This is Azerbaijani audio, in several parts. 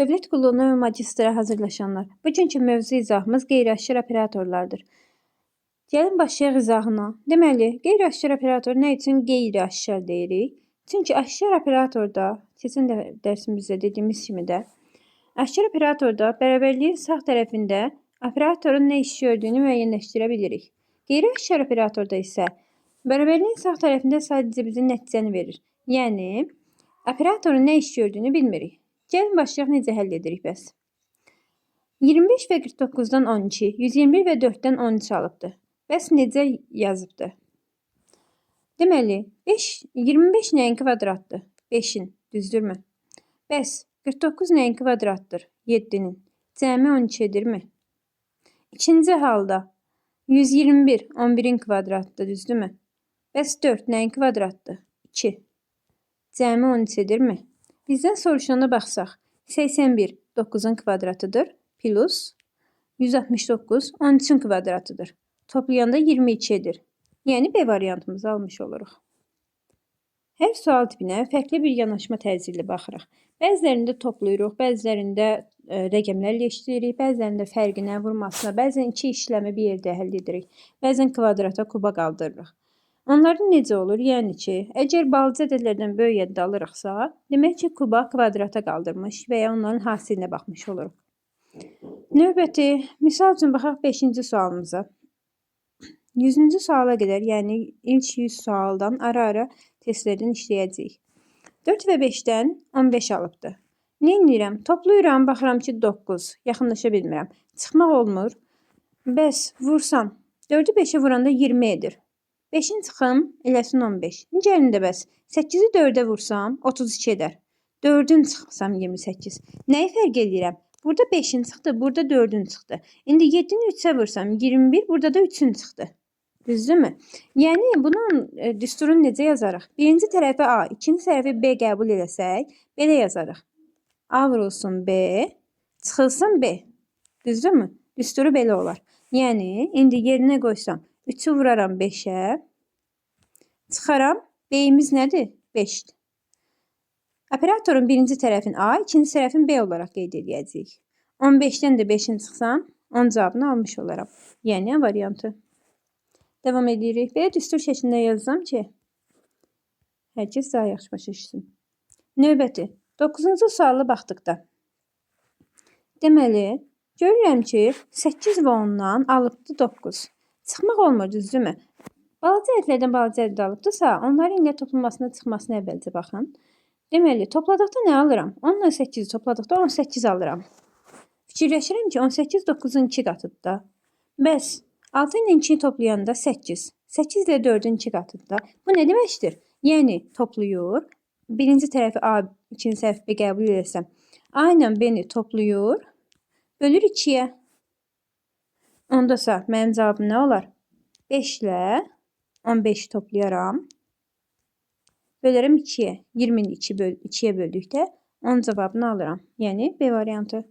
Dövlət qulluğuna və magistrə hazırlaşanlar. Bugünkü mövzu izahımız qeyri-aşkar operatorlardır. Gəlin başlayaq izahına. Deməli, qeyri-aşkar operator nə üçün qeyri-aşkar deyirik? Çünki aşkar operatorda, keçən dərsimizdə dediyimiz kimi də, aşkar operatorda bərabərliyin sağ tərəfində operatorun nə iş gördüyünü müəyyənləşdirə bilirik. Qeyri-aşkar operatorda isə bərabərliyin sağ tərəfində sadəcə bizə nəticəni verir. Yəni, operatorun nə iş gördüyünü bilmirik. Gəlin başlayaq necə həll edirik bəs. 25 və 49-dan 12, 121 və 4-dən 13 alıbdır. Bəs necə yazıbdır? Deməli, 25 nəyin kvadratdır? 5-in, düzdürmü? Bəs 49 nəyin kvadratdır? 7-nin. Cəmi 12 edirmi? İkinci halda 121 11-in kvadratdır, düzdürmü? Bəs 4 nəyin kvadratdır? 2. Cəmi 13 edirmi? Bizdən soruşana baxsaq, 81 9-un kvadratıdır, plus 169 13-ün kvadratıdır. Toplayanda 22 edir. Yəni, B variantımızı almış oluruq. Hər sual tipinə fərqli bir yanaşma tərzi ilə baxırıq. Bəzilərində toplayırıq, bəzilərində rəqəmlərlə işləyirik, bəzilərində fərqinə, vurmasına, bəzən iki işləmi bir yerdə həll edirik, bəzən kvadrata, kuba qaldırırıq. Onların necə olur? Yəni ki, əgər balaca ədədlərdən böyük ədəd alırıqsa, demək ki, kuba kvadrata qaldırmış və ya onların hasilinə baxmış oluruq. Növbəti, misal üçün baxaq 5-ci sualımıza. 100-cü suala qədər, yəni ilk 100 sualdan ara-ara testlərdən işləyəcəyik. 4 və 5-dən 15 alıbdır. Nə edirəm? Toplayıram, baxıram ki, 9. Yaxınlaşa bilmirəm. Çıxmaq olmur. Bəs vursam, 4-ü 5-ə vuranda 20 edir. 5-in çıxım, eləsin 15. Gəlin də bəs, 8-i 4-ə vursam, 32 edər. 4-ün çıxsam 28. Nəyi fərq edirəm? Burada 5-in çıxdı, burada 4-ün çıxdı. İndi 7-ni 3-ə vursam, 21, burada da 3-ün çıxdı. Düzdürmü? Yəni, bunun düsturunu necə yazarıq? Birinci tərəfi A, ikinci tərəfi B qəbul eləsək, belə yazarıq. A vurulsun B, çıxılsın B. Düzdürmü? Düsturu belə olar. Yəni, indi yerinə qoysam, 3-ü vuraram 5-ə, çıxaram, B-imiz nədir? 5-dir. Operatorun birinci tərəfin A, ikinci tərəfin B olaraq qeyd edəcəyik. 15-dən də 5-in çıxsam, 10 cavabını almış olaram. Yəni, variantı. Davam edirik. Belə düstur şəklində yazsam ki, hər kəs daha yaxşı başa düşsün. Növbəti, 9-cu suala baxdıqda. Deməli, görürəm ki, 8 və 10-dan alıbdır 9. Çıxmaq olmur, düzdürmü? Balaca ədədlərdən balaca ədəd alıbdırsa, onların ilə toplanmasına, çıxmasına əvvəlcə baxın. Deməli, topladıqda nə alıram? 10 ilə 8-i topladıqda 18 alıram. Fikirləşirəm ki, 18 9-un 2 qatıdır da. Bəs 6 ilə 2-yi toplayanda 8. 8 ilə 4-ün 2 qatıdır da. Bu nə deməkdir? Yəni, toplayır. Birinci tərəfi A, ikinci tərəfi B qəbul edərsəm. A ilə B-ni toplayır. Bölür 2-yə. Ondasa mənim cavabım nə olar? 5 ilə 15 toplayaram. Bölərəm 2-yə. 20-ni 2-yə böldükdə 10 cavabını alıram. Yəni, B variantı.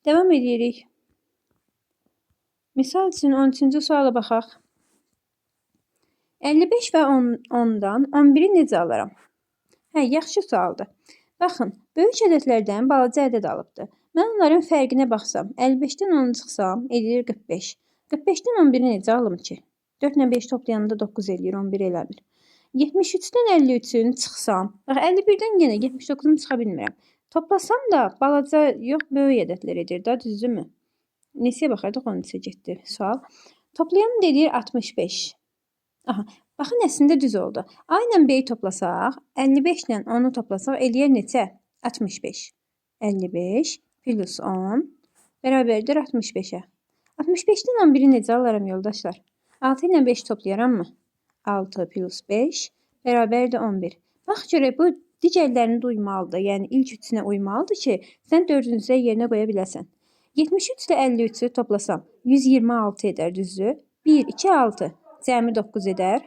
Davam edirik. Misal üçün 13-cü suala baxaq. 55 və 10-dan 11-i necə alaram? Hə, yaxşı sualdır. Baxın, böyük ədədlərdən balaca ədəd alıbdır. Mən onların fərqinə baxsam, 55-dən 10 çıxsam, edir 45. 45-dən 11-i necə alım ki? 4 ilə 5 toplayanda 9 edir, 11 eləmir. 73-dən 53-ün çıxsam, bax 51-dən yenə 79-unu çıxa bilmirəm. Toplasam da balaca, yox, böyük ədədlər edir da, düzdürmü? Neçəyə baxardıq, onun isə getdi sual. Toplayanım dedir 65. Aha, baxın, əslində düz oldu. A ilə B-yi toplasaq, 55 ilə 10-u toplasaq, eləyər neçə? 65. 55 plus 10 bərabərdir 65-ə. 65-dən 11-i necə alaram, yoldaşlar? 6 ilə 5 toplayaram mı? 6 plus 5 bərabərdir 11. Bax, görək, bu digərlərini uymalıdır. Yəni, ilk üçünə uymalıdır ki, sən dördüncüyə yerinə qoya biləsən. 73 ilə 53-ü toplasam, 126 edər, düzdür? 1, 2, 6. Cəmi 9 edər.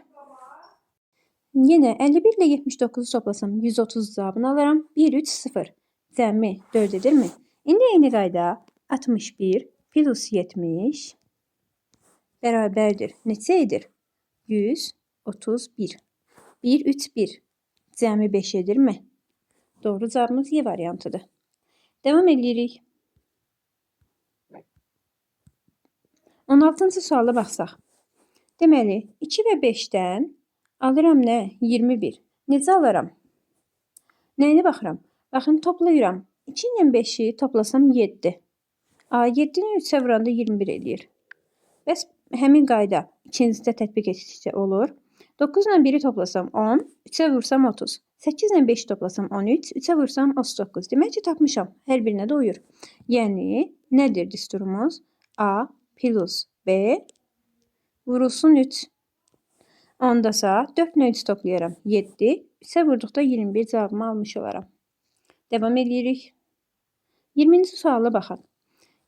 Yenə 51 ilə 79-u toplasam, 130 cavabını alaram. 1, 3, 0. Cəmi 4 edirmi? İndi eyni qayda 61 plus 70 bərabərdir. Neçə edir? 131. 1, 3, 1. Cəmi 5 edirmi? Doğru cavabımız Y variantıdır. Devam edirik. 16-cı suala baxsaq. Deməli, 2 və 5-dən alıram nə? 21. Necə alaram? Nəyinə baxıram? Baxın, toplayıram. 2 ilə 5-i toplasam 7. 7-ni 3-ə vuranda 21 eləyir. Bəs həmin qayda ikincidə tətbiq etdikcə olur. 9 ilə 1-i toplasam 10, 3-ə vursam 30. 8 ilə 5-i toplasam 13, 3-ə vursam 39. Demək ki, tapmışam. Hər birinə də uyur. Yəni, nədir düsturumuz? A plus B vurulsun 3. Ondasa 4 ilə 3 toplayaram. 7. 3-ə vurduqda 21 cavabımı almış olaram. Devam edirik. 20-ci suala baxaq.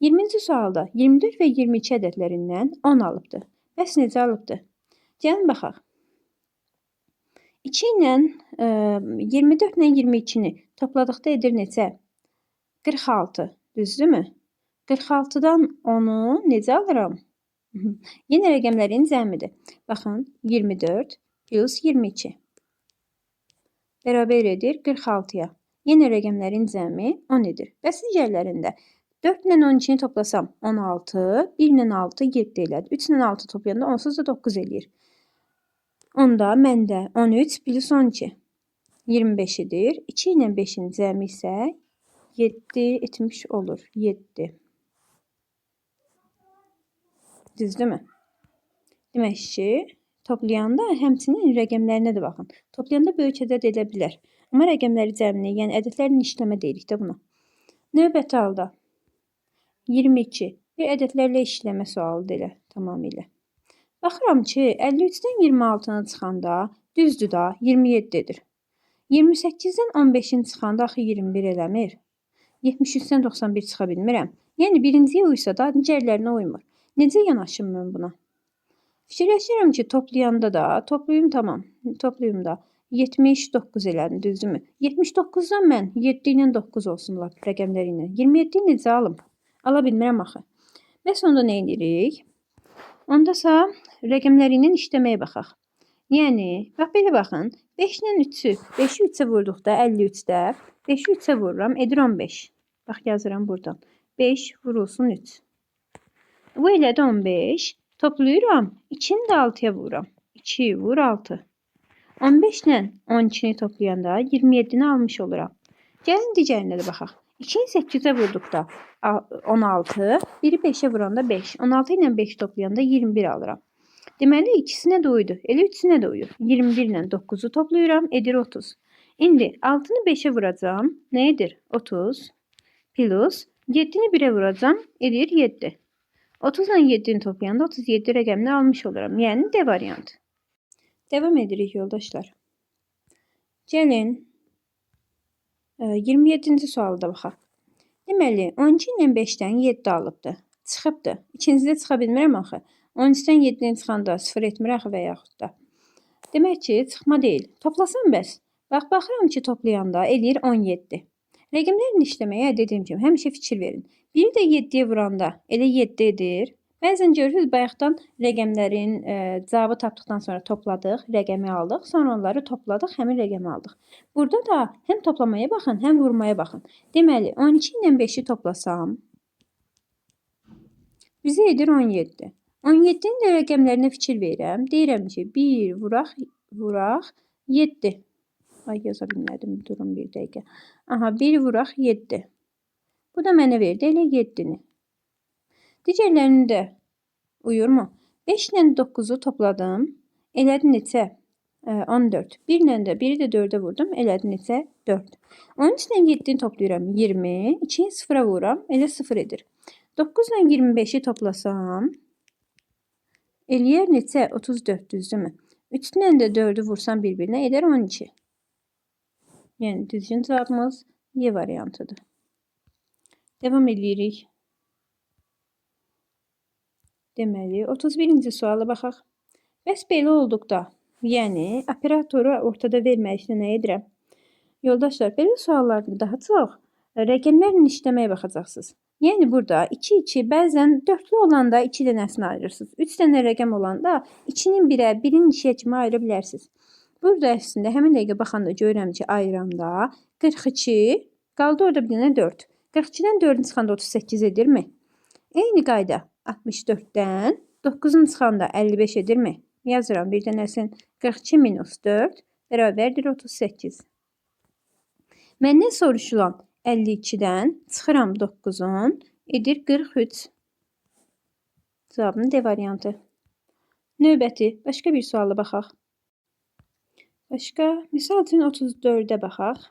20-ci sualda 24 və 22 ədədlərindən 10 alıbdır. Bəs necə alıbdır? Gəlin baxaq. 2 ilə 24 ilə 22-ni topladıqda edir neçə? 46. Düzdürmü? 46-dan 10-u necə alıram? Yenə rəqəmlərin cəmidir. Baxın, 24 plus 22 bərabər edir 46-ya. Yenə rəqəmlərin cəmi 10 edir. Bəs digərlərində 4 ilə 12-ni toplasam 16, 1 ilə 6 7 elədi. 3 ilə 6 toplayanda onsuz da 9 eləyir. Onda məndə 13 plus 12 25 edir. 2 ilə 5-in cəmi isə 7 etmiş olur. 7. Düzdürmü? Demək ki, toplayanda həmçinin rəqəmlərinə də baxın. Toplayanda böyük ədəd edə bilər. Amma rəqəmləri cəmini, yəni ədədlərin işləmə deyirik də buna. Növbəti halda 22. Bir ədədlərlə işləmə sualıdır elə tamamilə. Baxıram ki, 53-dən 26-nı çıxanda düzdür da 27 edir. 28-dən 15-in çıxanda axı 21 eləmir. 73-dən 91 çıxa bilmirəm. Yəni birinciyə uysa da digərlərinə uymur. Necə yanaşım mən buna? Fikirləşirəm ki, toplayanda da, toplayım da 79 elədim, düzdürmü? 79-dan mən 7 ilə 9 olsunlar rəqəmləri ilə. 27-yi necə alım? Ala bilmirəm axı. Bəs onda nə edirik? Ondasa rəqəmləri ilə işləməyə baxaq. Yəni, bax belə baxın. 5 ilə 3-ü, 5-i 3-ə vurduqda 53-də, 5-i 3-ə vururam, edir 15. Bax, yazıram buradan. 5 vurulsun 3. Bu elədi 15. Toplayıram. 2-ni də 6-ya vururam. 2 vur 6. 15 ilə 12-ni toplayanda 27-ni almış oluram. Gəlin digərinə də baxaq. 2-ni 8-ə vurduqda 16, 1-i 5-ə vuranda 5. 16 ilə 5 toplayanda 21 alıram. Deməli, ikisinə də uydu. Elə üçünə də uyur. 21 ilə 9-u toplayıram, edir 30. İndi 6-nı 5-ə vuracam, nə edir? 30 plus 7-ni 1-ə vuracam, edir 7. 30 ilə 7-ni toplayanda 37 rəqəmini almış oluram. Yəni, D variantı. Devam edirik, yoldaşlar. Gəlin, 27-ci sualda baxaq. Deməli, 12 ilə 5-dən 7 alıbdır. Çıxıbdır. İkincidə çıxa bilmirəm axı. 13-dən 7-dən çıxanda 0 etmir axı və yaxud da. Demək ki, çıxma deyil. Toplasam bəs. Bax, baxıram ki, toplayanda eləyir 17. Rəqəmlərin işləməyə dediyim kimi həmişə fikir verin. Biri də 7-yə vuranda elə 7 edir. Bəzən görürsünüz, bayaqdan rəqəmlərin cavabı tapdıqdan sonra topladıq, rəqəmi aldıq, sonra onları topladıq, həmin rəqəmi aldıq. Burada da həm toplamaya baxın, həm vurmaya baxın. Deməli, 12 ilə 5-i toplasam, bizə edir 17. 17-nin də rəqəmlərinə fikir verirəm. Deyirəm ki, 1 vuraq 7. Ay, yaza bilmədim, durun bir dəqiqə. Aha, 1 vuraq 7. Bu da mənə verdi, elə 7-ni. Digərlərini də uyurmu? 5 ilə 9-u topladım, elədi neçə? 14. 1 ilə də 1-i də 4-ə vurdum, elədi neçə? 4. 13 ilə 7-ni toplayıram, 20. 2-yi 0-a vururam, elə 0 edir. 9 ilə 25-i toplasam, eləyər neçə? 34, düzdürmü? 3 ilə də 4-ü vursam bir-birinə, edər 12. Yəni, düzgün cavabımız Y variantıdır. Devam edirik. Deməli, 31-ci suala baxaq. Bəs belə olduqda, yəni operatoru ortada verməklə nə edirəm? Yoldaşlar, belə suallarda daha çox rəqəmlərlə işləməyə baxacaqsınız. Yəni burada 2, 2, bəzən dörtlü olanda 2 dənəsini ayırırsınız. 3 dənə rəqəm olanda 2-nin 1-ə, 1-in 2-yə kimi ayıra bilərsiniz. Burada əslində həmin dəqiqə baxanda görürəm ki, ayıranda 42, qaldı orada bir dənə 4. 42-dən 4-ün çıxanda 38 edirmi? Eyni qayda 64-dən 9-un çıxanda 55 edirmi? Yazıram bir dənəsin 42 minus 4 bərabərdir 38. Məndən soruşulan 52-dən çıxıram 9-un edir 43. Cavabın D variantı. Növbəti başqa bir suala baxaq. Misal üçün 34-ə baxaq.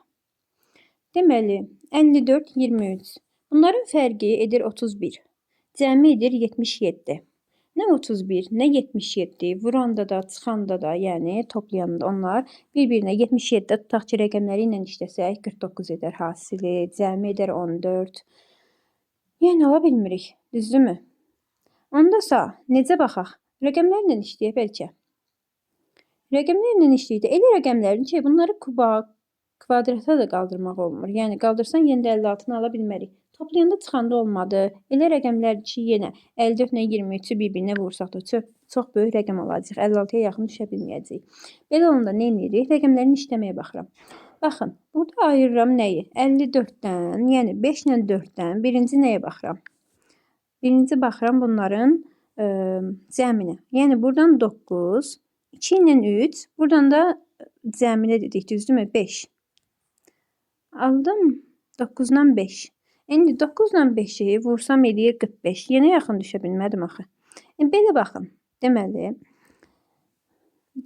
Deməli, 54, 23. Bunların fərqi edir 31. Cəmi edir 77. Nə 31, nə 77 vuranda da, çıxanda da, yəni toplayanda onlar bir-birinə 77-də tutaq ki, rəqəmləri ilə işləsək 49 edər hasili, cəmi edər 14. Yəni ala bilmirik, düzdürmü? Ondasa necə baxaq? Rəqəmlərlə işləyək bəlkə. Rəqəmlərlə işləyək. Elə rəqəmlərin ki, bunları kuba, kvadrata da qaldırmaq olmur. Yəni qaldırsan yenə də 56-nı ala bilmərik. Toplayanda çıxanda olmadı. Elə rəqəmlər ki, yenə 54 ilə 23-ü bir-birinə vursaq da çox böyük rəqəm alacaq. 56-ya yaxın düşə bilməyəcəyik. Belə olanda nə edirik? Rəqəmlərin işləməyə baxıram. Baxın, burada ayırıram nəyi? 54-dən, yəni 5 ilə 4-dən birinci nəyə baxıram? Birinci baxıram bunların cəminə. Yəni buradan 9, 2 ilə 3, buradan da cəminə dedik, düzdürmü? 5. Aldım 9-dan 5. İndi 9-dan 5-i vursam eləyir 45. Yenə yaxın düşə bilmədim axı. Belə baxın. Deməli,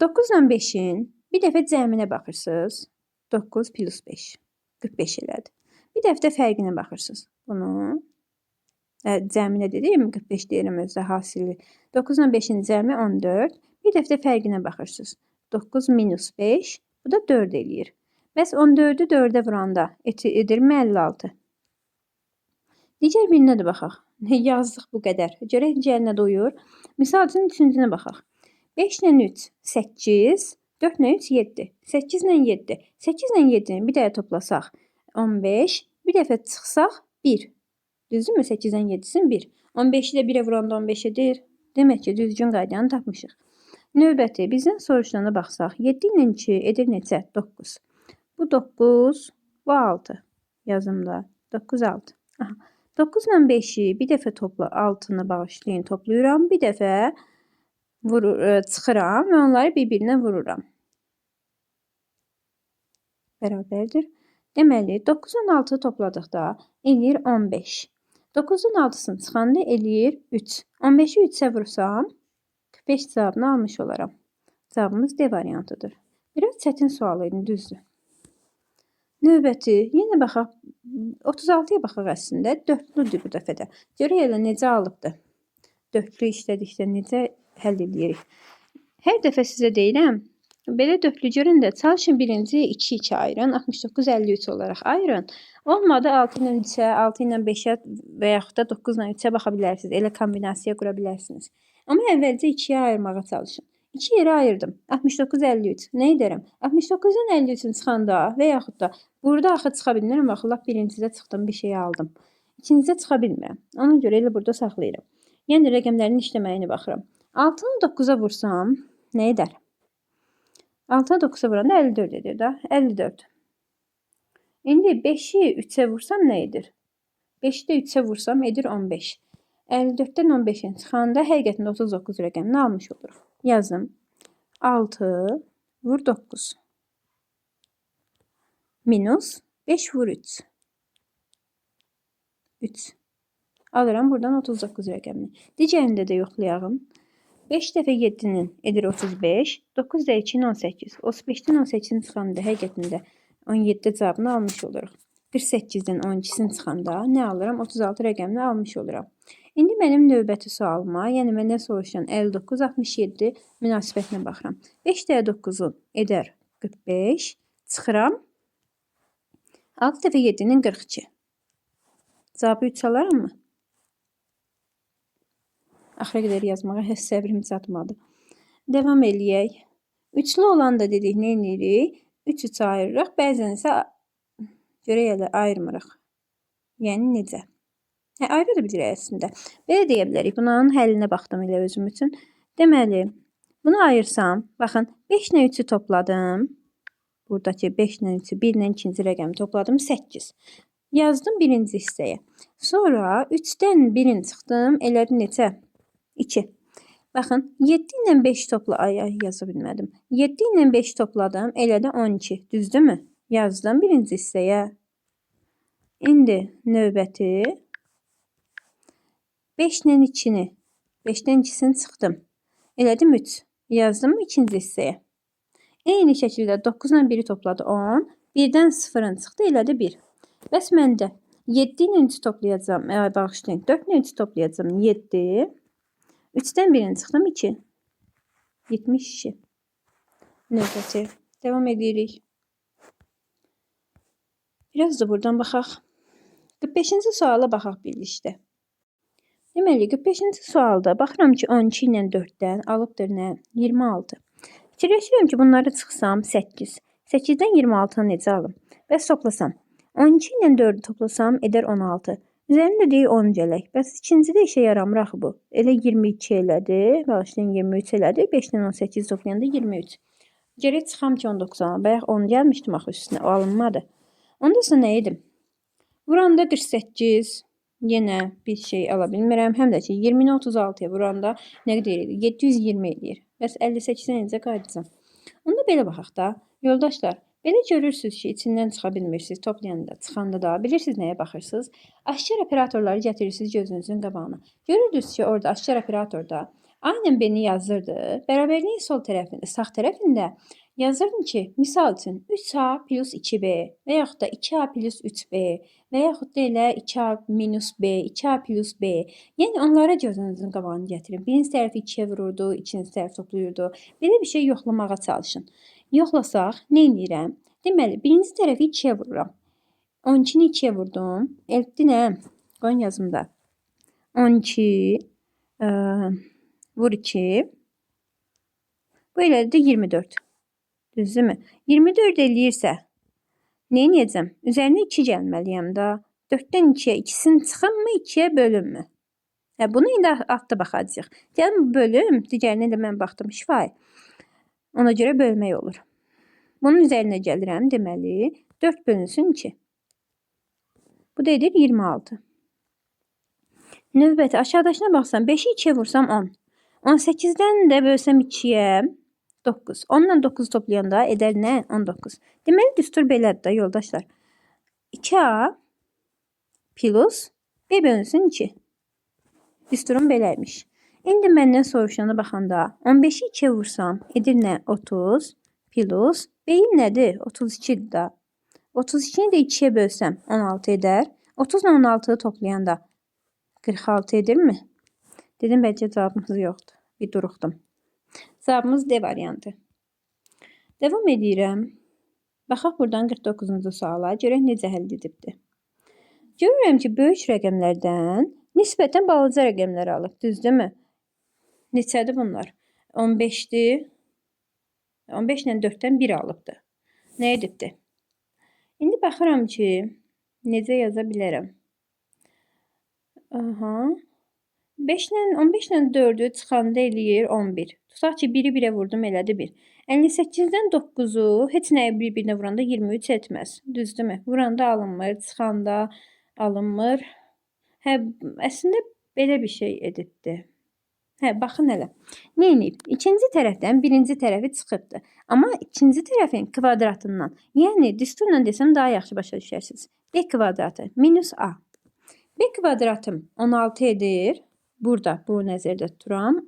9-dan 5-in bir dəfə cəminə baxırsınız. 9 plus 5. 45 elədi. Bir dəfə də fərqinə baxırsınız. Bunu cəminə dedim, 45 deyirəm özdə hasili. 9-dan 5-in cəmi 14. Bir dəfə də fərqinə baxırsınız. 9 minus 5. Bu da 4 eləyir. Bəs 14-ü 4-ə vuranda edirmi 56? Digər birinə də baxaq. Yazdıq bu qədər. Görək digərinə doyur. Misal üçün üçüncünə baxaq. 5 ilə 3 8, 4 ilə 3 7. 8 ilə 7. 8 ilə 7-ni bir dəfə toplasaq 15, bir dəfə çıxsaq 1. Düzdürmü? 8-dən 7-sin 1. 15-i də 1-ə vuranda 15 edir. Demək ki, düzgün qaydanı tapmışıq. Növbəti bizdən soruşulana baxsaq 7 ilə 2 edir neçə? 9. Bu 9, bu 6. Yazımda 9, 6. Aha. 9 ilə 5-i bir dəfə topla 6-nı bağışlayın, toplayıram. Bir dəfə çıxıram və onları bir-birinə vururam. Bərabərdir. Deməli, 9-dan 6-ı topladıqda eləyir 15. 9-dan 6-sını çıxanda eləyir 3. 15-i 3-ə vursam 45 cavabını almış olaram. Cavabımız D variantıdır. Biraz çətin sual idi, düzdür. Növbəti, yenə baxaq. 36-ya baxaq əslində. 4-lüdür bu dəfə də. Görək elə necə alıbdır. 4-lü işlədikdə necə həll edirik. Hər dəfə sizə deyirəm, belə 4-lü görün də çalışın birinci 2-2 ayırın. 69-53 olaraq ayırın. Olmadı 6 ilə 3-ə, 6 ilə 5-ə və yaxud da 9 ilə 3-ə baxa bilərsiniz. Elə kombinasiya qura bilərsiniz. Amma əvvəlcə 2-yə ayırmağa çalışın. 2 yerə ayırdım. 69-53. Nə edərəm? 69-dan 53-ün çıxanda və yaxud da burada axı çıxa bilmirəm. Axı lap birincidə çıxdım, bir şey aldım. İkincidə çıxa bilmirəm. Ona görə elə burada saxlayıram. Yəni rəqəmlərin işləməyinə baxıram. 6-nı 9-a vursam nə edər? 6-a 9-a vuranda 54 edir da. 54. İndi 5-i 3-ə vursam nə edir? 5-i də 3-ə vursam edir 15. 54-dən 15-in çıxanda həqiqətində 39 rəqəmini almış oluruq. Yazım. 6 vur 9. Minus 5 vur 3. 3. Alıram buradan 39 rəqəmini. Digərində də yoxlayalım. 5 dəfə 7-nin edir 35. 9 da 2-nin 18. 35-dən 18-in çıxanda həqiqətində 17 cavabını almış oluruq. 48-dən 12-sini çıxanda nə alıram? 36 rəqəmini almış oluram. İndi mənim növbəti sualıma, yəni məndən soruşan 59-67 münasibətinə baxıram. 5 dəfə 9-u edər 45. Çıxıram. 6 dəfə 7-nin 42. Cavabı 3 alaram mı? Axıra qədər yazmağa heç səbrim çatmadı. Davam eləyək. Üçlü olan da dedik, nə edirik? 3-3 ayırırıq. Bəzən isə görək elə ayırmırıq. Yəni necə? Ayrı da bilirik əslində. Belə deyə bilərik. Bunun həllinə baxdım elə özüm üçün. Deməli, bunu ayırsam, baxın, 5 ilə 3-ü topladım. Buradakı 5 ilə 3-ü, 1 ilə 2-ci rəqəmi topladım, 8. Yazdım birinci hissəyə. Sonra 3-dən 1-in çıxdım, elədi neçə? 2. Baxın, 7 ilə 5 topla, ay yaza bilmədim. 7 ilə 5 topladım, elədi 12. Düzdürmü? Yazdım birinci hissəyə. İndi növbəti 5 ilə 2-ni, 5-dən 2-sini çıxdım. Elədim 3. Yazdım ikinci hissəyə. Eyni şəkildə 9 ilə 1-i topladı 10. 1-dən 0-ın çıxdı, elədi 1. Bəs məndə 7 ilə 3 toplayacağım. Bağışlayın. 4 ilə 3 toplayacağım. 7. 3-dən 1-in çıxdım 2. 72. Növbəti. Devam edirik. Biraz da buradan baxaq. 45-ci suala baxaq birlikdə. Deməli, 45-ci sualda baxıram ki, 12 ilə 4-dən alıbdır nə? 26. Fikirləşirəm ki, bunları çıxsam 8. 8-dən 26-nı necə alım? Bəs toplasam. 12 ilə 4-ü toplasam edər 16. Üzərində deyir 10 gələk. Bəs ikincidə işə yaramır axı bu. Elə 22 elədi. Bağışlayın 23 elədi. 5 ilə 18 toplayanda 23. Gərək çıxam ki 19 alım. Bayaq 10 gəlmişdim axı üstünə. O alınmadı. Onda sonra nə edim? Vuranda 48. Yenə bir şey ala bilmirəm. Həm də ki 20-ni 36-ya vuranda nə qədər edir? 720 edir. Bəs 58-ə necə qayıdacam? Onda belə baxaq da. Yoldaşlar, belə görürsünüz ki, içindən çıxa bilmirsiniz. Toplayanda, çıxanda da. Bilirsiniz nəyə baxırsınız? Aşkar operatorları gətirirsiniz gözünüzün qabağına. Görürdünüz ki, orada aşkar operatorda aynən beni yazırdı. Bərabərliyin sol tərəfində, sağ tərəfində yazırdım ki, misal üçün 3A plus 2B və yaxud da 2A plus 3B və yaxud da elə 2A minus B, 2A plus B. Yəni onlara gözünüzün qabağını gətirin. Birinci tərəfi 2-yə vururdu, ikinci tərəf toplayırdı. Belə bir şey yoxlamağa çalışın. Yoxlasaq, nə edirəm? Deməli, birinci tərəfi 2-yə vururam. 12-ni 2-yə vurdum. Elbdə nə? Qoyun yazımda. 12 vur 2. Bu elədir 24. Düzdürmü? 24 eləyirsə, nə edəcəm? Üzərinə 2 gəlməliyəm da. 4-dən 2-yə, ikisini çıxınmı, 2-yə bölünmü? Bunu indi altda baxacağıq. Gəlin bölüm, digərinə də mən baxdım şifahi. Ona görə bölmək olur. Bunun üzərinə gəlirəm, deməli, 4 bölünsün 2. Bu da edir 26. Növbəti aşağıdakına baxsam, 5-i 2-yə vursam 10. 18-dən də bölsəm 2-yə 9. 10-dan 9 toplayanda edər nə? 19. Deməli, düstur belədir da, yoldaşlar. 2A plus B bölünsün 2. Düsturum beləymiş. İndi məndən soruşana baxanda 15-i 2-yə vursam edir nə? 30 plus B-im nədir? 32-dir da. 32-ni də 2-yə bölsəm 16 edər. 30 ilə 16-ı toplayanda 46 edirmi? Dedim, bəlkə cavabımız yoxdur. Bir duruxdum. Cavabımız D variantı. Devam edirəm. Baxaq buradan 49-cu suala. Görək necə həll edibdir. Görürəm ki, böyük rəqəmlərdən nisbətən balaca rəqəmləri alıb. Düzdürmü? Neçədir bunlar? 15-dir. 15 ilə 4-dən 1 alıbdır. Nə edibdir? İndi baxıram ki, necə yaza bilərəm. 15 ilə 4-ü çıxanda eləyir 11. Tutaq ki, 1-i 1-ə vurdum, elədi 1. 58-dən 9-u heç nəyə bir-birinə vuranda 23 etməz. Düzdürmü? Vuranda alınmır, çıxanda alınmır. Əslində belə bir şey edibdir. Baxın hələ. Nə edib? İkinci tərəfdən birinci tərəfi çıxıbdır. Amma ikinci tərəfin kvadratından, yəni düsturla desəm daha yaxşı başa düşərsiniz. B kvadratı minus A. B kvadratım 16 edir. Burada bu nəzərdə tuturam.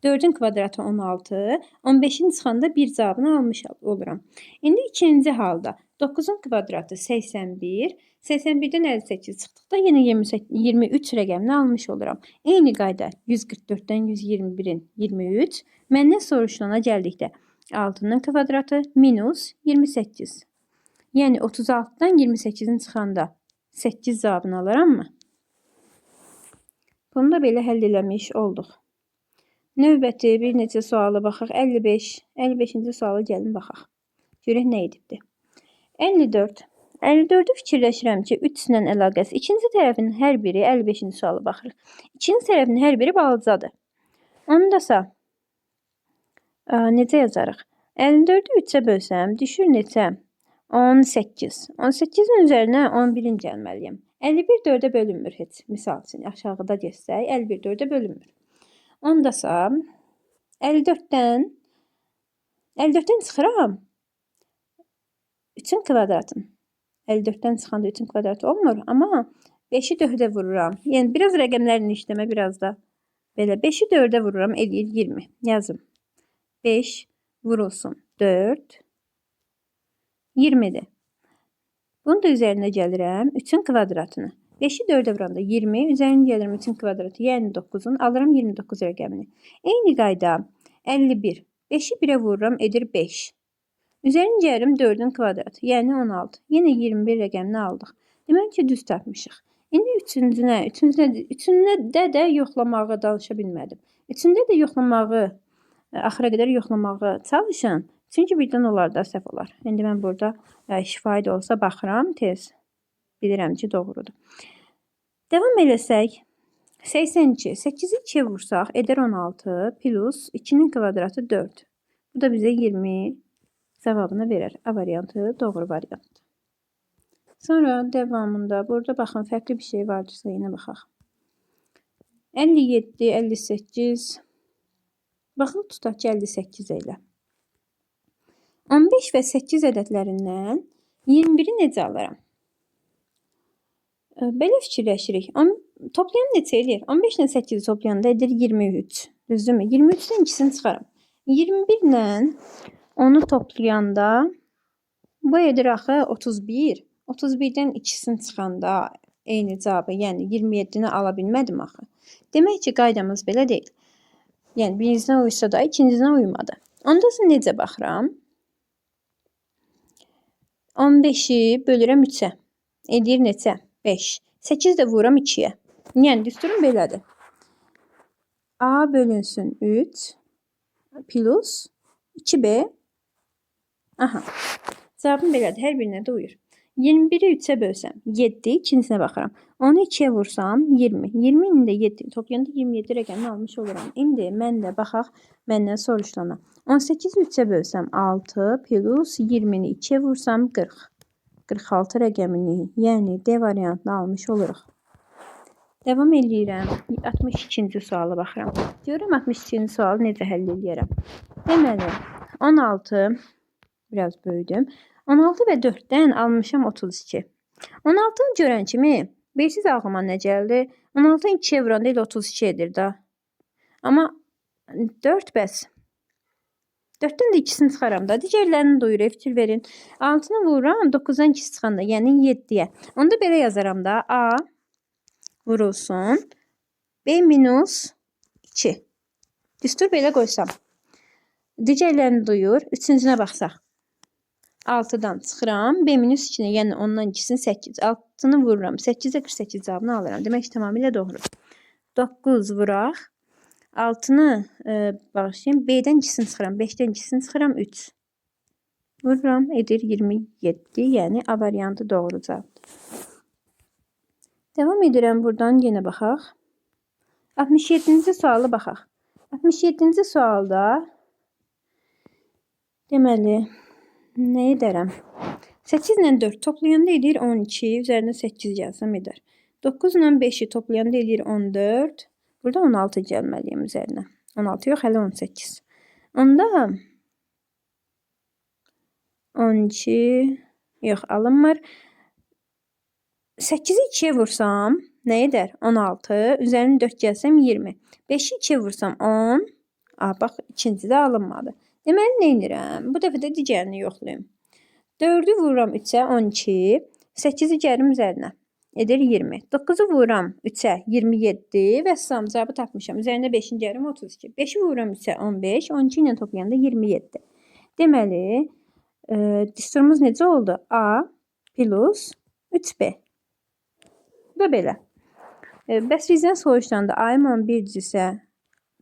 4-ün kvadratı 16. 15-in çıxanda bir cavabını almış oluram. İndi ikinci halda 9-un kvadratı 81. 81-dən 58 çıxdıqda yenə 23 rəqəmini almış oluram. Eyni qayda 144-dən 121-in 23. Məndən soruşulana gəldikdə 6-nın kvadratı minus 28. Yəni 36-dan 28-in çıxanda 8 cavabını alaram mı? Bunu da belə həll eləmiş olduq. Növbəti bir neçə suala baxaq. 55. 55-ci suala gəlin baxaq. Görək nə edibdir. 54. 54-ü fikirləşirəm ki, 3 ilə əlaqəsi. İkinci tərəfin hər biri 55-ci suala baxırıq. İkinci tərəfin hər biri balacadır. Onu da necə yazarıq? 54-ü 3-ə bölsəm, düşür neçə? 18. 18'in üzərinə 11-in gəlməliyəm. 51 4-ə bölünmür heç. Misal üçün aşağıda geçsək 51 4-ə bölünmür. Ondasa 54-dən çıxıram 3-ün kvadratını. 54-dən çıxanda 3-ün kvadratı olmur, amma 5-i 4-ə vururam. Yəni biraz rəqəmlərini işləmə, biraz da belə 5-i 4-ə vururam, eləyir 20. Yazım. 5 vurulsun 4 20-dir. Bunu da üzərinə gəlirəm 3-ün kvadratını. 5-i 4-ə vuranda 20, üzərinə gəlirəm 3-ün kvadratı, yəni 9-un, alıram 29 rəqəmini. Eyni qayda 51. 5-i 1-ə vururam, edir 5. Üzərinə gəlirəm 4-ün kvadratı, yəni 16. Yenə 21 rəqəmini aldıq. Demək ki, düz tapmışıq. İndi üçündə də yoxlamağı danışa bilmədim. Üçündə də yoxlamağı, axıra qədər yoxlamağı çalışın. Çünki birdən onlarda səhv olar. İndi mən burada şifahi də olsa baxıram tez. Bilirəm ki, doğrudur. Devam eləsək. 82. 8-i 2-yə vursaq, edir 16 plus 2-nin kvadratı 4. Bu da bizə 20 cavabını verir. A variantı doğru variantdır. Sonra devamında burada baxın, fərqli bir şey vardırsa yenə baxaq. 57, 58. Baxın, tutaq ki, 58 elə. 15 və 8 ədədlərindən 21-i necə alaram? Belə fikirləşirik. Toplayan neçə eləyir? 15 ilə 8-i toplayanda edir 23. Düzdürmü? 23-dən ikisini çıxaram. 21 ilə onu toplayanda bu edir axı 31. 31-dən ikisini çıxanda eyni cavabı, yəni 27-ni ala bilmədim axı. Demək ki, qaydamız belə deyil. Yəni birincisinə uysa da ikincisinə uymadı. Onda necə baxıram? 15-i bölürəm 3-ə. Edir neçə? 5. 8 də vururam 2-yə. Yəni düsturum belədir. A bölünsün 3 plus 2B. Aha. Cavabım belədir. Hər birinə də uyur. 21-i 3-ə bölsəm 7, ikincisine baxıram. Onu 2-yə vursam 20. 20-ni də 7 toplayanda 27 rəqəmini almış oluram. İndi mən də baxaq məndən soruşulana. 18-i 3-ə bölsəm 6 plus 20-ni 2-yə vursam 40. 46 rəqəmini, yəni D variantını almış oluruq. Devam edirəm. 62-ci suala baxıram. Görürəm 62-ci sualı necə həll edərəm. Deməli 16 biraz böyüdüm. 16 və 4-dən almışam 32. 16-nı görən kimi birsiz ağlıma nə gəldi? 16-nı 2-yə vuranda elə 32 edir da. Amma 4 bəs. 4-dən də ikisini çıxaram da. Digərlərini duyur, fikir verin. 6-nı vururam, 9-dan 2 çıxanda, yəni 7-yə. Onda belə yazaram da. A vurulsun. B minus 2. Düstur belə qoysam. Digərlərini duyur. Üçüncünə baxsaq. 6-dan çıxıram. B minus 2-ni, yəni 10-dan 2-sini 8. 6-nı vururam. 8-ə 48 cavabını alıram. Demək ki, tamamilə doğru. 9 vuraq. 6-nı bağışlayayım. B-dən 2-sini çıxıram. 5-dən 2-sini çıxıram. 3. Vururam. Edir 27. Yəni A variantı doğru cavabdır. Devam edirəm. Buradan yenə baxaq. 67-ci sualı baxaq. 67-ci sualda deməli nə edərəm? 8 ilə 4 toplayanda edir 12. Üzərinə 8 gəlsəm edər. 9 ilə 5-i toplayanda edir 14. Burada 16 gəlməliyim üzərinə. 16 yox, hələ 18. Onda 12 yox, alınmır. 8-i 2-yə vursam nə edər? 16. Üzərinə 4 gəlsəm 20. 5-i 2-yə vursam 10. Bax, ikinci də alınmadı. Deməli, nə edirəm? Bu dəfə də digərini yoxlayayım. 4-ü vururam 3-ə 12. 8-i gərim üzərinə. Edir 20. 9-u vururam 3-ə 27 və sam cavabı tapmışam. Üzərinə 5-in gərim 32. 5-i vururam 3-ə 15. 12 ilə toplayanda 27. Deməli, düsturumuz necə oldu? A plus 3B. Bu da belə. Bəs bizdən soruşulanda A-yım 11-dirsə,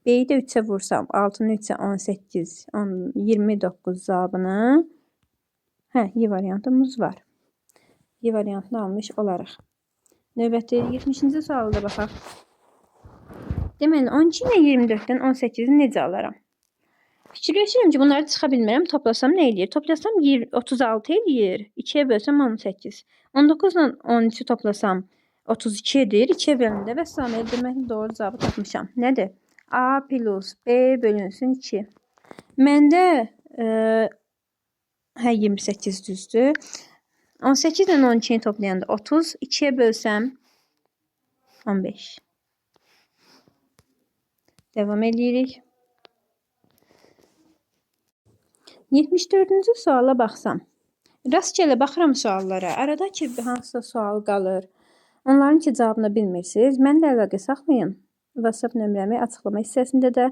B-yi də 3-ə vursam, 6-nı 3-ə 18, 29 cavabını. Y variantımız var. Y variantını almış olaraq. Növbəti 70-ci sualı da baxaq. Deməli, 12 ilə 24-dən 18-i necə alaram? Fikirləşirəm ki, bunları çıxa bilmirəm. Toplasam nə eləyir? Toplasam 36 eləyir. 2-yə bölsəm 18. 19 ilə 13-ü toplasam 32 edir. 2-yə bölündə və salam. Deməli doğru cavabı tapmışam. Nədir? A plus B bölünsün 2. Məndə hə 28 düzdür. 18 ilə 12-ni toplayanda 30. 2-yə bölsəm 15. Devam edirik. 74-cü suala baxsam. Rastgele baxıram suallara. Arada ki, hansısa sual qalır. Onların ki, cavabını bilmirsiniz. Mənlə əlaqə saxlayın. WhatsApp nömrəmi açıqlama hissəsində də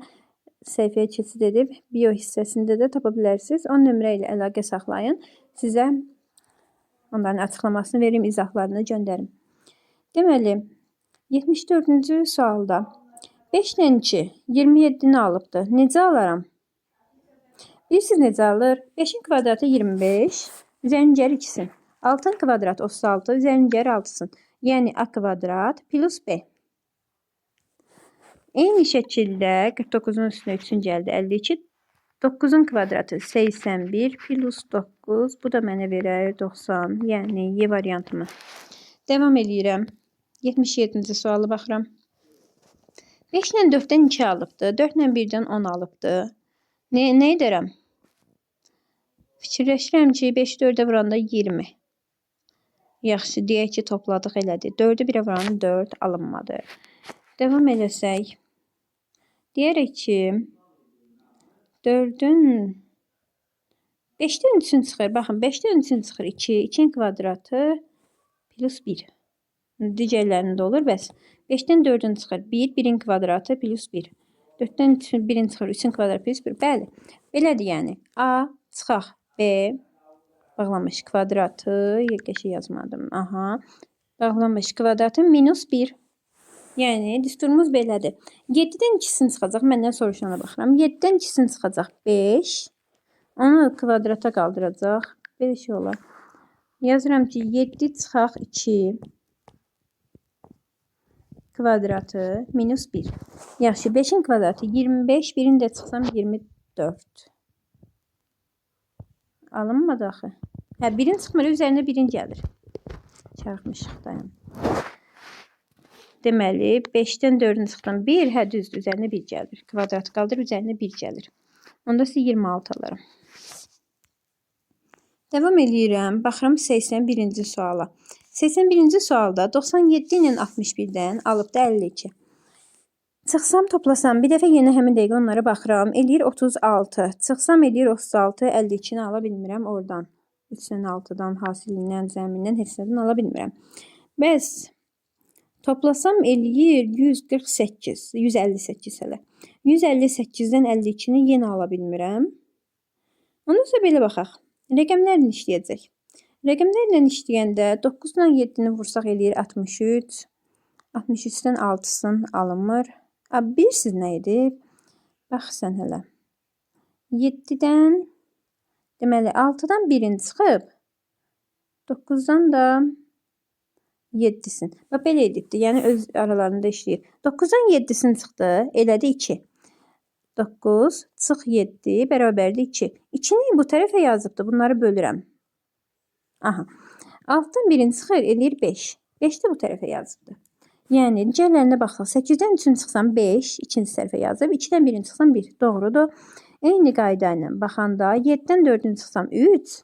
səhifəyə keçid edib, bio hissəsində də tapa bilərsiniz. O nömrə ilə əlaqə saxlayın. Sizə onların açıqlamasını verim, izahlarını göndərim. Deməli, 74-cü sualda 5 ilə 2 27-ni alıbdır. Necə alaram? Bilirsiniz necə alır? 5-in kvadratı 25, üzərinin gəri 2-sin. 6-ın kvadratı 36, üzərinin gəri 6-sın. Yəni A kvadrat plus B. Eyni şəkildə 49-un üstünə 3-ün gəldi 52. 9-un kvadratı 81 plus 9. Bu da mənə verər 90. Yəni Y variantımı. Devam edirəm. 77-ci sualı baxıram. 5 ilə 4-dən 2 alıbdır. 4 ilə 1-dən 10 alıbdır. Nə edərəm? Fikirləşirəm ki, 5-i 4-ə vuranda 20. Yaxşı, deyək ki, topladıq elədi. 4-ü 1-ə vuranda 4 alınmadı. Devam eləsək. Deyərək ki, 4-ün 5-dən 3-ün çıxır. Baxın, 5-dən 3-ün çıxır 2. 2-nin kvadratı plus 1. Digərlərində olur, bəs 5-dən 4-ün çıxır 1. 1-in kvadratı plus 1. 4-dən 1-in çıxır 3-ün kvadratı plus 1. Bəli, belədir yəni. A çıxaq B bağlanmış kvadratı, qəşəng yazmadım. Aha. Bağlanmış kvadratı minus 1. Yəni düsturumuz belədir. 7-dən 2-sini çıxacaq. Məndən soruşana baxıram. 7-dən 2-sini çıxacaq 5. Onu kvadrata qaldıracaq. 5 olar. Yazıram ki, 7 çıxaq 2 kvadratı minus 1. Yaxşı, 5-in kvadratı 25, 1-in də çıxsam 24. Alınmadı axı. Hə, 1-in çıxmır, üzərində 1-in gəlir. Çarpmışıq, dayan. Deməli, 5-dən 4-ün çıxdan 1, hə düzdür, üzərində 1 gəlir. Kvadratı qaldır, üzərində 1 gəlir. Onda sizə 26 alarım. Devam edirəm. Baxıram 81-ci suala. 81-ci sualda 97 ilə 61-dən alıbdı 52. Çıxsam, toplasam, bir dəfə yenə həmin dəqiqə onlara baxıram. Eləyir 36. Çıxsam, eləyir 36. 52-ni ala bilmirəm oradan. 3-dən 6-dan, hasilindən, zəmindən, heç nədən ala bilmirəm. Bəs, toplasam, eləyir 148. 158 hələ. 158-dən 52-ni yenə ala bilmirəm. Ondan sonra belə baxaq. Rəqəmlərlə işləyəcək. Rəqəmlərlə işləyəndə 9 ilə 7-ni vursaq eləyir 63. 63-dən 6-sını alınmır. Bilirsiniz nə idi? Bax sən hələ. 7-dən, deməli 6-dan 1-in çıxıb, 9-dan da 7-sin. Bax belə edibdir, yəni öz aralarında işləyir. 9-dan 7-sin çıxdı, elədi 2. 9 çıx 7 bərabərdir 2. 2-ni bu tərəfə yazıbdır. Bunları bölürəm. Aha. 6-dan 1-in çıxır, eləyir 5. 5 də bu tərəfə yazıbdır. Yəni, digərlərində baxsaq, 8-dən 3-ün çıxsam 5, ikinci tərəfə yazıb, 2-dən 1-in çıxsam 1. Doğrudur. Eyni qayda ilə baxanda 7-dən 4-ün çıxsam 3,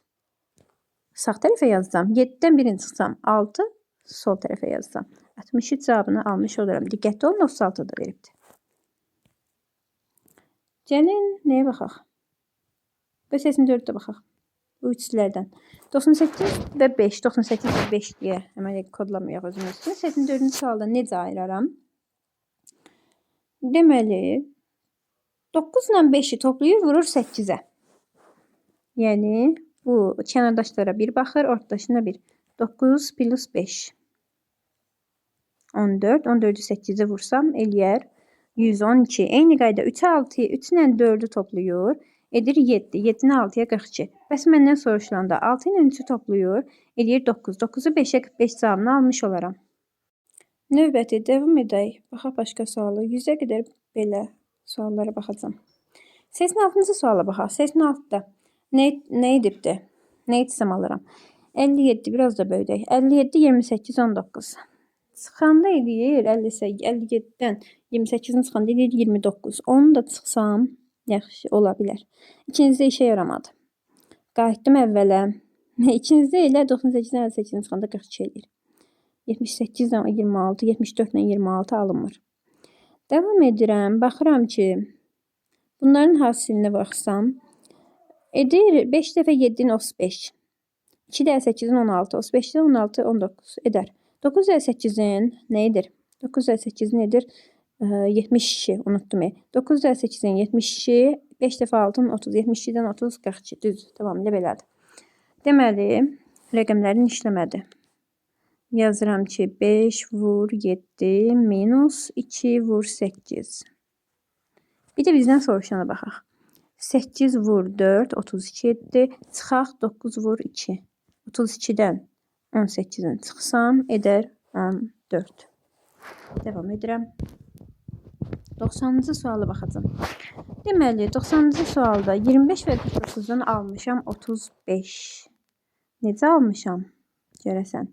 sağ tərəfə yazsam, 7-dən 1-in çıxsam 6, sol tərəfə yazsam. 63 cavabını almış oluram. Diqqətli olun, 36 da veribdir. Gəlin, nəyə baxaq? Və 84-də baxaq. Bu üçlərdən. 98 və 5. 98 və 5 deyə həmən kodlamayaq özümüz üçün. 84-cü sualda necə ayıraram? Deməli, 9 ilə 5-i toplayır, vurur 8-ə. Yəni, bu kənardaşlara 1 baxır, ortadaşına 1. 9 plus 5. 14. 14-ü 8-ə vursam, eləyər 112. Eyni qayda 3-ə 6-yı, 3 ilə 4-ü toplayır. Edir 7. 7-ni 6-ya 42. Bəs məndən soruşulanda 6 ilə 3-ü toplayır. Edir 9. 9-u 5-ə 45 cavabını almış olaram. Növbəti davam edək. Baxaq başqa sualı. 100-ə qədər belə suallara baxacağım. 86-cı suala baxaq. 86-da nə edibdi? Nə etsəm alıram? 57 biraz da böyüdək. 57, 28, 19. Çıxanda eləyir 57-dən 28-ni çıxanda eləyir 29. Onu da çıxsam yaxşı ola bilər. İkincisi işə yaramadı. Qayıtdım əvvələ. İkincisi elə 98-dən 58-ni çıxanda 42 eləyir. 78-dən 26, 74-dən 26 alınmır. Davam edirəm. Baxıram ki, bunların hasilinə baxsam, edir 5 dəfə 7-nin 35. 2 dəfə 8-in 16, 35-dən 16, 19 edər. 9 dəfə 8-in nə edir? 9 dəfə 8-in edir 72, unutdum. 9 dəfə 8-in 72, 5 dəfə 6-ın 30, 72-dən 30, 42. Düz, tamamilə belədir. Deməli, rəqəmlərin işləmədi. Yazıram ki, 5 vur 7 minus 2 vur 8. Bir də bizdən soruşana baxaq. 8 vur 4, 32 etdi. Çıxaq 9 vur 2. 32-dən 18-in çıxsam, edər 14. Devam edirəm. 90-cı suala baxacam. Deməli, 90-cı sualda 25 və 49-dan almışam 35. Necə almışam? Görəsən.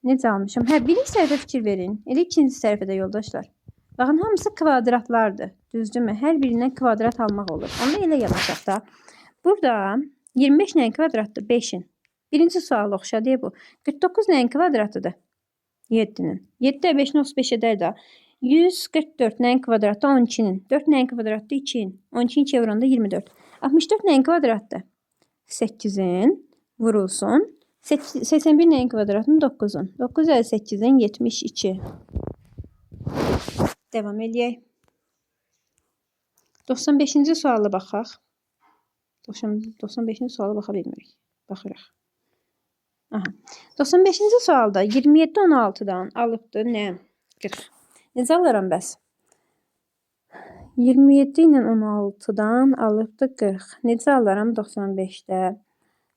Necə almışam? Birinci səhvə fikir verin. Elə ikinci səhvə də yoldaşlar. Baxın, hamısı kvadratlardır. Düzdürmü? Hər birindən kvadrat almaq olur. Onu elə yanaşaq da. Burada 25 nəyin kvadratdır? 5-in. Birinci sual oxşadı bu. 49 nəyin kvadratıdır? 7-nin. 7-də 5-ni 35 edər də. 144 nəyin kvadratı? 12-nin. 4 nəyin kvadratı? 2-in. 12-ni 2 vuranda 24. 64 nəyin kvadratı? 8-in. Vurulsun. 81 nəyin kvadratının? 9-un. 9 əl 8-in 72. Devam edək. 95-ci suala baxaq. 95-ci suala baxa bilmirik. Baxırıq. 95-ci sualda 27 16-dan alıbdır nə? 40. Necə alıram bəs? 27 ilə 16-dan alıbdır 40. Necə alaram 95-də?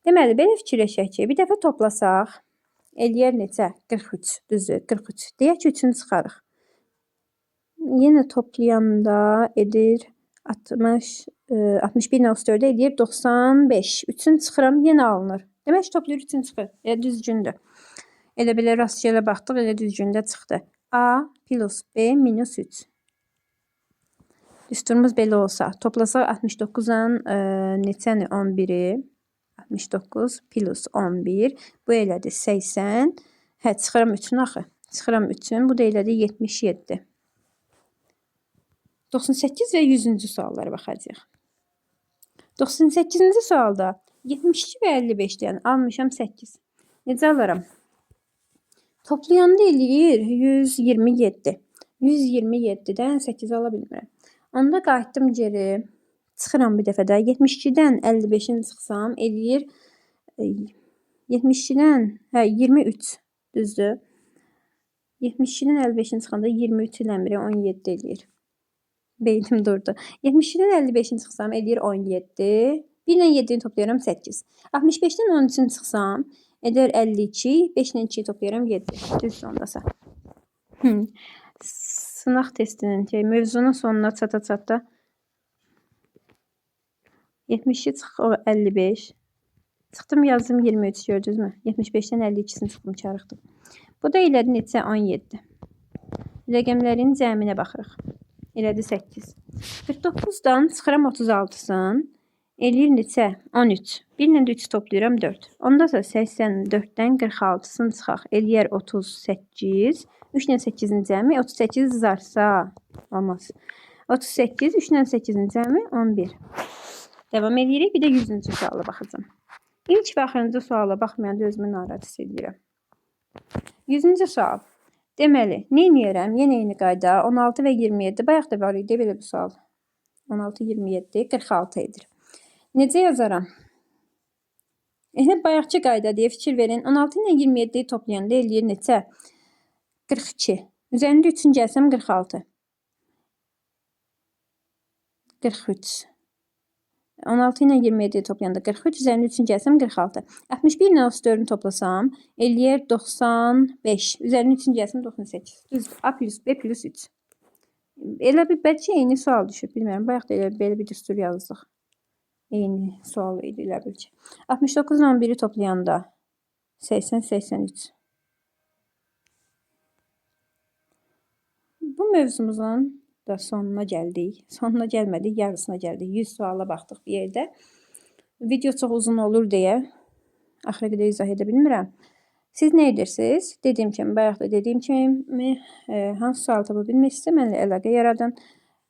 Deməli, belə fikirləşək ki, bir dəfə toplasaq, eləyər necə? 43, düzdür, 43. Deyək ki, 3-ünü çıxarıq. Yenə toplayanda edir 60, 61 ilə 34-də edir 95. 3-ünü çıxıram, yenə alınır. Demək ki, toplayır 3-ünü çıxır. Elə düzgündür. Elə belə rastgele baxdıq, elə düzgündə çıxdı. A plus B minus 3. Düsturumuz belə olsa, toplasaq 69-dan neçəni 11-i? 69 plus 11. Bu elədi 80. Çıxıram 3-ün axı. Çıxıram 3-ün. Bu da elədi 77. 98 və 100-cü suallara baxacağıq. 98-ci sualda 72 və 55-dən almışam 8. Necə alaram? Toplayanda eləyir 127. 127-dən 8 ala bilmirəm. Onda qayıtdım geri. Çıxıram bir dəfə də. 72-dən 55-in çıxsam eləyir 72-dən 23. Düzdür. 72-dən 55-in çıxanda 23 ilə 17 eləyir. Beynim durdu. 72-dən 55-in çıxsam eləyir 17. 1 ilə 7-ni toplayıram 8. 65-dən 13-ünü çıxsam edər 52. 5 ilə 2-yi toplayıram 7. Düz sondasa. Sınaq testinin mövzunun sonuna çata-çata 70-i çıx 55. Çıxdım yazdım 23 gördünüzmü? 75-dən 52-sini çıxdım çarıqdım. Bu da elədi neçə? 17. Rəqəmlərin cəminə baxırıq. Elədi 8. 49-dan çıxıram 36-sın. Eləyir neçə? 13. 1 ilə 3 toplayıram 4. Onda da 84-dən 46-sını çıxaq. Eləyər 38. 3 ilə 8-in cəmi 38 zarsa olmaz. 38, 3 ilə 8-in cəmi 11. Devam edirik. Bir də 100-cü suala baxacağım. İlk və axırıncı suala baxmayanda özümü narahat hiss edirəm. 100-cü sual. Deməli, nə edirəm? Yenə eyni qayda. 16 və 27. Bayaq da var idi belə bir sual. 16, 27, 46 edir. Necə yazaram? Bayaqçı qayda deyə fikir verin. 16 ilə 27-yi toplayanda eləyir neçə? 42. Üzərində 3-ün gəlsəm 46. 43. 16 ilə 27-yi toplayanda 43, üzərində 3-ün gəlsəm 46. 61 ilə 34-ünü toplasam, eləyər 95. Üzərində 3-ün gəlsəm 98. Düzdür. A plus B plus 3. Elə bir bəlkə eyni sual düşüb, bilmirəm. Bayaq da elə belə bir düstur yazdıq. Eyni sual idi elə bil ki. 69 ilə 11-i toplayanda 80-83. Bu mövzumuzun da sonuna gəldik. Sonuna gəlmədik, yarısına gəldik. 100 suala baxdıq bir yerdə. Video çox uzun olur deyə axıra qədər izah edə bilmirəm. Siz nə edirsiniz? Dediyim kimi, bayaq da dediyim kimi, hansı sual tapa bilmirsinizsə mənimlə əlaqə yaradın.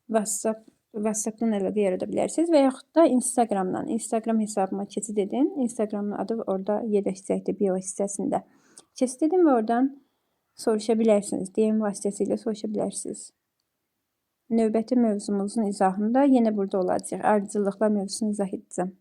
WhatsApp-dan əlaqə yarada bilərsiniz və yaxud da Instagram-dan. Instagram hesabıma keçid edin. Instagram-ın adı orada yerləşəcəkdir bio hissəsində. Keçid edin və oradan soruşa bilərsiniz. DM vasitəsilə soruşa bilərsiniz. Növbəti mövzumuzun izahında yenə burada olacaq. Ardıcıllıqlar mövzusunu izah edəcəm.